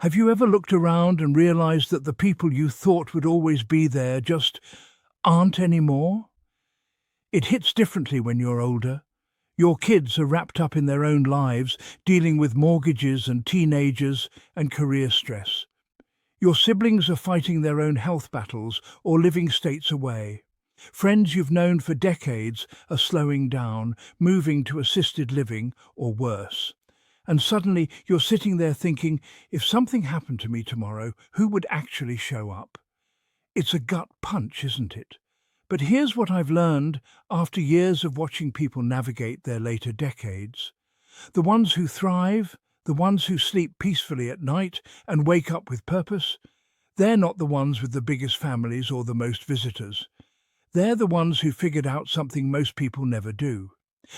Have you ever looked around and realized that the people you thought would always be there just aren't anymore? It hits differently when you're older. Your kids are wrapped up in their own lives, dealing with mortgages and teenagers and career stress. Your siblings are fighting their own health battles or living states away. Friends you've known for decades are slowing down, moving to assisted living or worse. And suddenly you're sitting there thinking, if something happened to me tomorrow, who would actually show up? It's a gut punch, isn't it? But here's what I've learned after years of watching people navigate their later decades. The ones who thrive, the ones who sleep peacefully at night and wake up with purpose, they're not the ones with the biggest families or the most visitors. They're the ones who figured out something most people never do.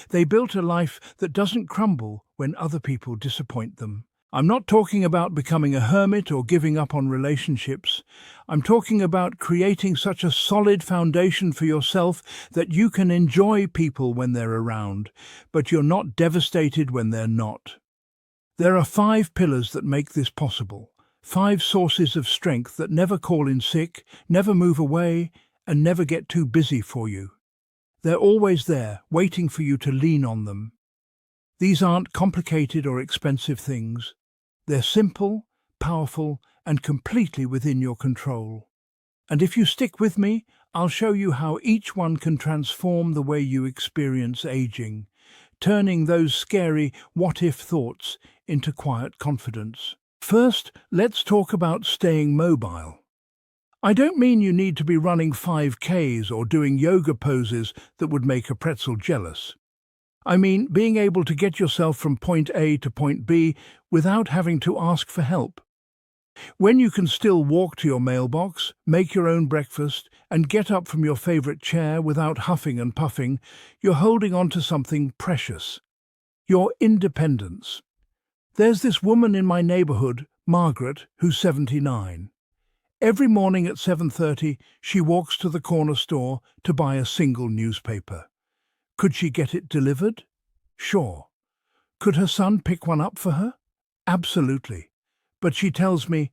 They built a life that doesn't crumble when other people disappoint them. I'm not talking about becoming a hermit or giving up on relationships. I'm talking about creating such a solid foundation for yourself that you can enjoy people when they're around, but you're not devastated when they're not. There are 5 pillars that make this possible. 5 sources of strength that never call in sick, never move away, and never get too busy for you. They're always there, waiting for you to lean on them. These aren't complicated or expensive things. They're simple, powerful, and completely within your control. And if you stick with me, I'll show you how each one can transform the way you experience aging, turning those scary what-if thoughts into quiet confidence. First, let's talk about staying mobile. I don't mean you need to be running 5Ks or doing yoga poses that would make a pretzel jealous. I mean being able to get yourself from point A to point B without having to ask for help. When you can still walk to your mailbox, make your own breakfast, and get up from your favorite chair without huffing and puffing, you're holding on to something precious. Your independence. There's this woman in my neighborhood, Margaret, who's 79. Every morning at 7:30, she walks to the corner store to buy a single newspaper. Could she get it delivered? Sure. Could her son pick one up for her? Absolutely. But she tells me,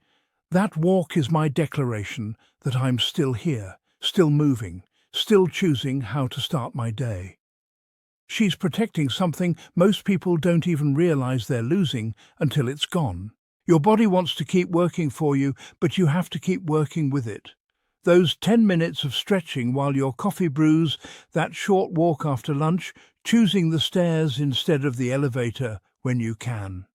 that walk is my declaration that I'm still here, still moving, still choosing how to start my day. She's protecting something most people don't even realize they're losing until it's gone. Your body wants to keep working for you, but you have to keep working with it. Those 10 minutes of stretching while your coffee brews, that short walk after lunch, choosing the stairs instead of the elevator when you can.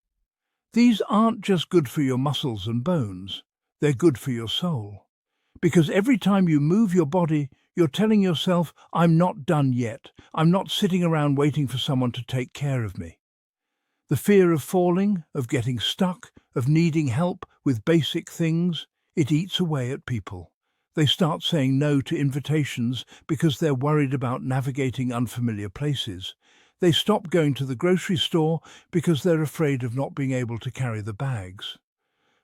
These aren't just good for your muscles and bones, they're good for your soul. Because every time you move your body, you're telling yourself, I'm not done yet. I'm not sitting around waiting for someone to take care of me. The fear of falling, of getting stuck, of needing help with basic things, it eats away at people. They start saying no to invitations because they're worried about navigating unfamiliar places. They stop going to the grocery store because they're afraid of not being able to carry the bags.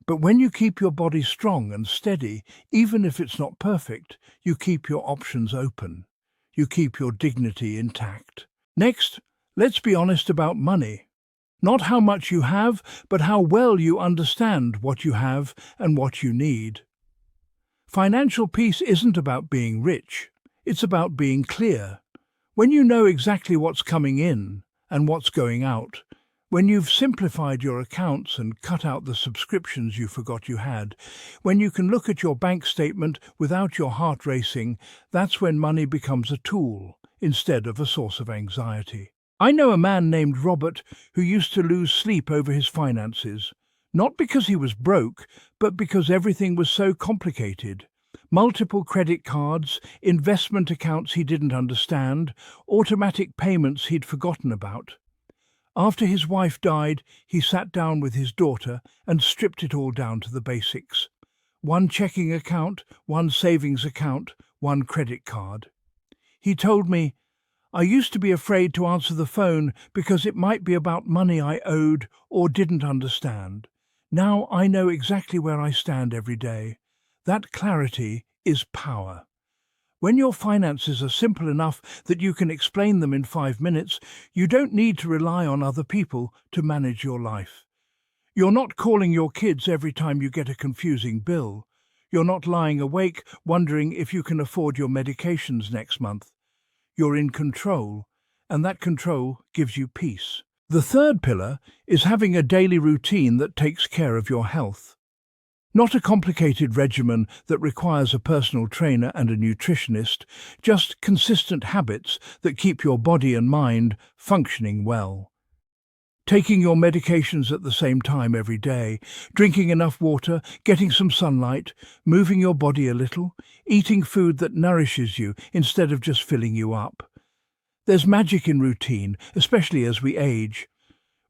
But when you keep your body strong and steady, even if it's not perfect, you keep your options open. You keep your dignity intact. Next, let's be honest about money. Not how much you have, but how well you understand what you have and what you need. Financial peace isn't about being rich. It's about being clear. When you know exactly what's coming in and what's going out, when you've simplified your accounts and cut out the subscriptions you forgot you had, when you can look at your bank statement without your heart racing, that's when money becomes a tool instead of a source of anxiety. I know a man named Robert who used to lose sleep over his finances, not because he was broke, but because everything was so complicated. Multiple credit cards, investment accounts he didn't understand, automatic payments he'd forgotten about. After his wife died, he sat down with his daughter and stripped it all down to the basics. One checking account, one savings account, one credit card. He told me, I used to be afraid to answer the phone because it might be about money I owed or didn't understand. Now I know exactly where I stand every day. That clarity is power. When your finances are simple enough that you can explain them in 5 minutes, you don't need to rely on other people to manage your life. You're not calling your kids every time you get a confusing bill. You're not lying awake wondering if you can afford your medications next month. You're in control, and that control gives you peace. The third pillar is having a daily routine that takes care of your health. Not a complicated regimen that requires a personal trainer and a nutritionist, just consistent habits that keep your body and mind functioning well. Taking your medications at the same time every day, drinking enough water, getting some sunlight, moving your body a little, eating food that nourishes you instead of just filling you up. There's magic in routine, especially as we age.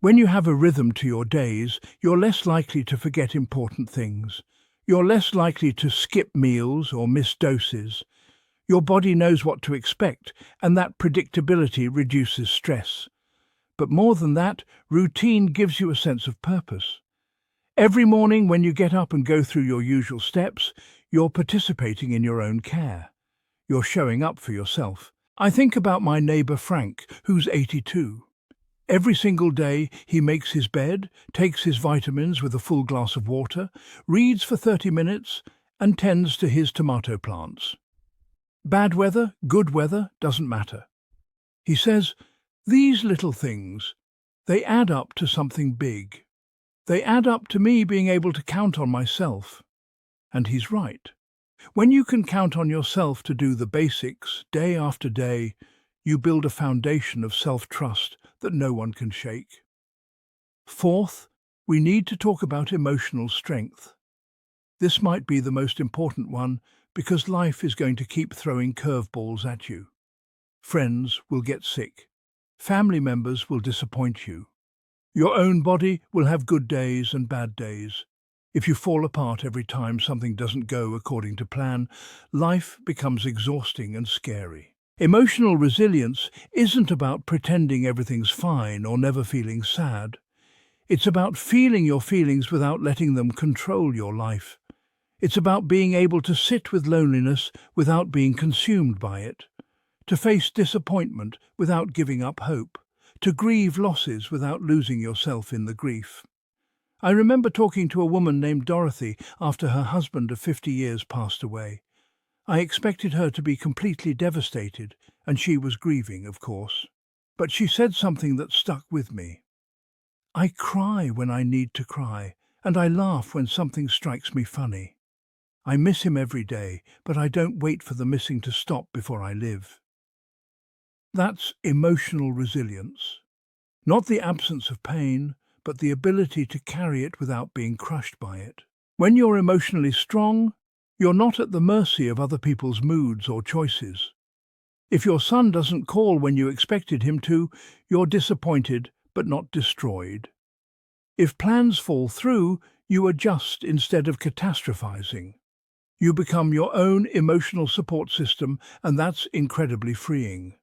When you have a rhythm to your days, you're less likely to forget important things. You're less likely to skip meals or miss doses. Your body knows what to expect, and that predictability reduces stress. But more than that, routine gives you a sense of purpose. Every morning when you get up and go through your usual steps, you're participating in your own care. You're showing up for yourself. I think about my neighbour Frank, who's 82. Every single day he makes his bed, takes his vitamins with a full glass of water, reads for 30 minutes, and tends to his tomato plants. Bad weather, good weather, doesn't matter. He says, "These little things, they add up to something big. They add up to me being able to count on myself." And he's right. When you can count on yourself to do the basics day after day, you build a foundation of self-trust that no one can shake. Fourth, we need to talk about emotional strength. This might be the most important one because life is going to keep throwing curveballs at you. Friends will get sick. Family members will disappoint you. Your own body will have good days and bad days. If you fall apart every time something doesn't go according to plan, life becomes exhausting and scary. Emotional resilience isn't about pretending everything's fine or never feeling sad. It's about feeling your feelings without letting them control your life. It's about being able to sit with loneliness without being consumed by it, to face disappointment without giving up hope, to grieve losses without losing yourself in the grief. I remember talking to a woman named Dorothy after her husband of 50 years passed away. I expected her to be completely devastated, and she was grieving, of course. But she said something that stuck with me. "I cry when I need to cry, and I laugh when something strikes me funny. I miss him every day, but I don't wait for the missing to stop before I live." That's emotional resilience. Not the absence of pain, but the ability to carry it without being crushed by it. When you're emotionally strong, you're not at the mercy of other people's moods or choices. If your son doesn't call when you expected him to, you're disappointed but not destroyed. If plans fall through, you adjust instead of catastrophizing. You become your own emotional support system, and that's incredibly freeing.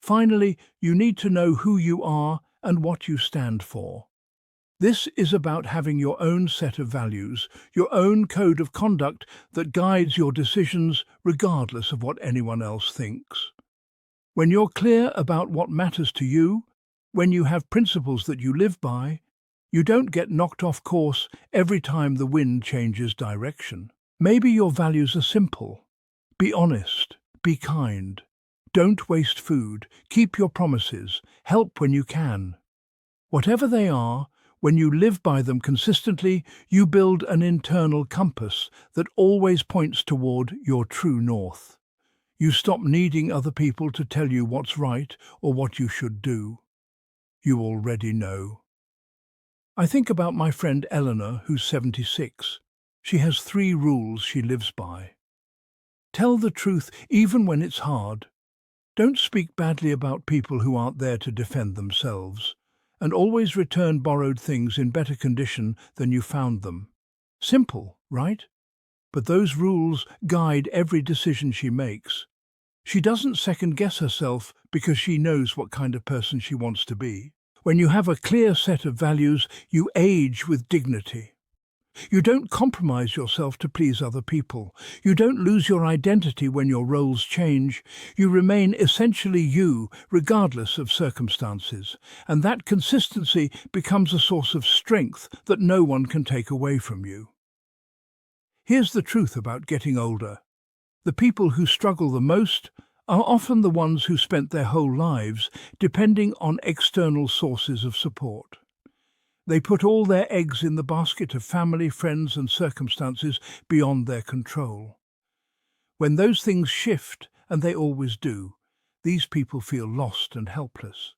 Finally, you need to know who you are and what you stand for. This is about having your own set of values, your own code of conduct that guides your decisions regardless of what anyone else thinks. When you're clear about what matters to you, when you have principles that you live by, you don't get knocked off course every time the wind changes direction. Maybe your values are simple. Be honest, be kind. Don't waste food, keep your promises, help when you can. Whatever they are, when you live by them consistently, you build an internal compass that always points toward your true north. You stop needing other people to tell you what's right or what you should do. You already know. I think about my friend Eleanor, who's 76. She has 3 rules she lives by. Tell the truth even when it's hard. Don't speak badly about people who aren't there to defend themselves, and always return borrowed things in better condition than you found them. Simple, right? But those rules guide every decision she makes. She doesn't second-guess herself because she knows what kind of person she wants to be. When you have a clear set of values, you age with dignity. You don't compromise yourself to please other people. You don't lose your identity when your roles change. You remain essentially you, regardless of circumstances. And that consistency becomes a source of strength that no one can take away from you. Here's the truth about getting older. The people who struggle the most are often the ones who spent their whole lives depending on external sources of support. They put all their eggs in the basket of family, friends, and circumstances beyond their control. When those things shift, and they always do, these people feel lost and helpless.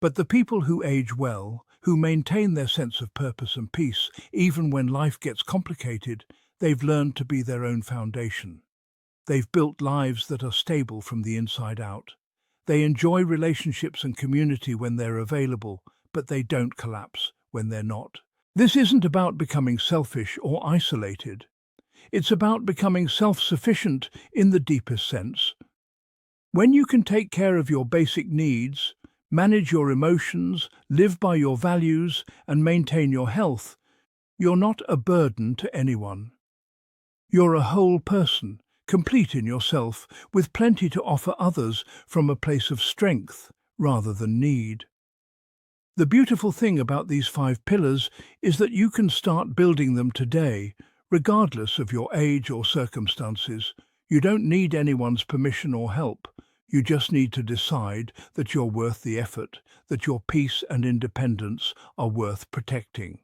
But the people who age well, who maintain their sense of purpose and peace, even when life gets complicated, they've learned to be their own foundation. They've built lives that are stable from the inside out. They enjoy relationships and community when they're available, but they don't collapse when they're not. This isn't about becoming selfish or isolated. It's about becoming self-sufficient in the deepest sense. When you can take care of your basic needs, manage your emotions, live by your values, and maintain your health, you're not a burden to anyone. You're a whole person, complete in yourself, with plenty to offer others from a place of strength rather than need. The beautiful thing about these 5 pillars is that you can start building them today, regardless of your age or circumstances. You don't need anyone's permission or help. You just need to decide that you're worth the effort, that your peace and independence are worth protecting.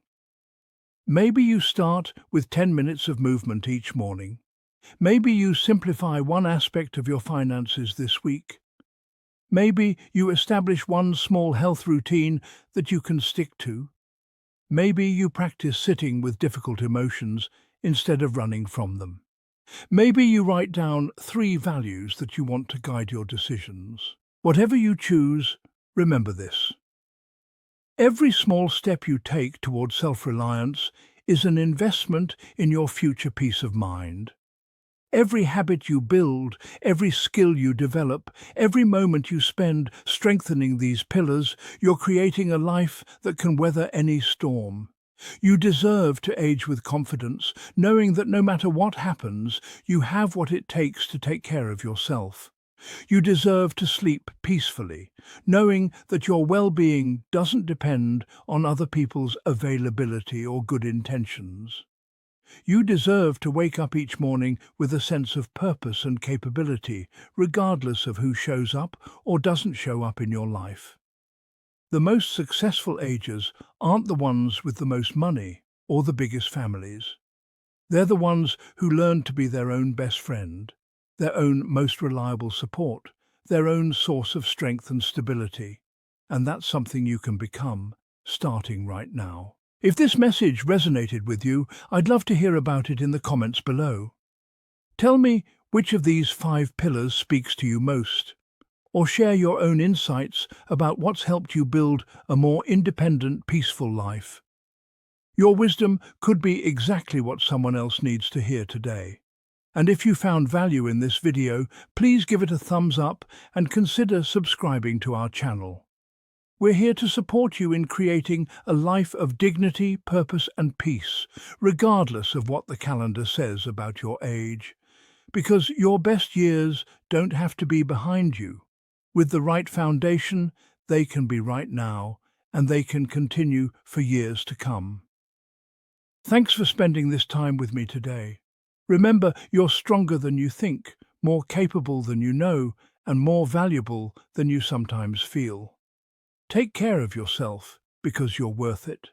Maybe you start with 10 minutes of movement each morning. Maybe you simplify one aspect of your finances this week. Maybe you establish one small health routine that you can stick to. Maybe you practice sitting with difficult emotions instead of running from them. Maybe you write down 3 values that you want to guide your decisions. Whatever you choose, remember this. Every small step you take toward self-reliance is an investment in your future peace of mind. Every habit you build, every skill you develop, every moment you spend strengthening these pillars, you're creating a life that can weather any storm. You deserve to age with confidence, knowing that no matter what happens, you have what it takes to take care of yourself. You deserve to sleep peacefully, knowing that your well-being doesn't depend on other people's availability or good intentions. You deserve to wake up each morning with a sense of purpose and capability, regardless of who shows up or doesn't show up in your life. The most successful agers aren't the ones with the most money or the biggest families. They're the ones who learn to be their own best friend, their own most reliable support, their own source of strength and stability. And that's something you can become, starting right now. If this message resonated with you, I'd love to hear about it in the comments below. Tell me which of these 5 pillars speaks to you most, or share your own insights about what's helped you build a more independent, peaceful life. Your wisdom could be exactly what someone else needs to hear today. And if you found value in this video, please give it a thumbs up and consider subscribing to our channel. We're here to support you in creating a life of dignity, purpose, and peace, regardless of what the calendar says about your age. Because your best years don't have to be behind you. With the right foundation, they can be right now, and they can continue for years to come. Thanks for spending this time with me today. Remember, you're stronger than you think, more capable than you know, and more valuable than you sometimes feel. Take care of yourself, because you're worth it.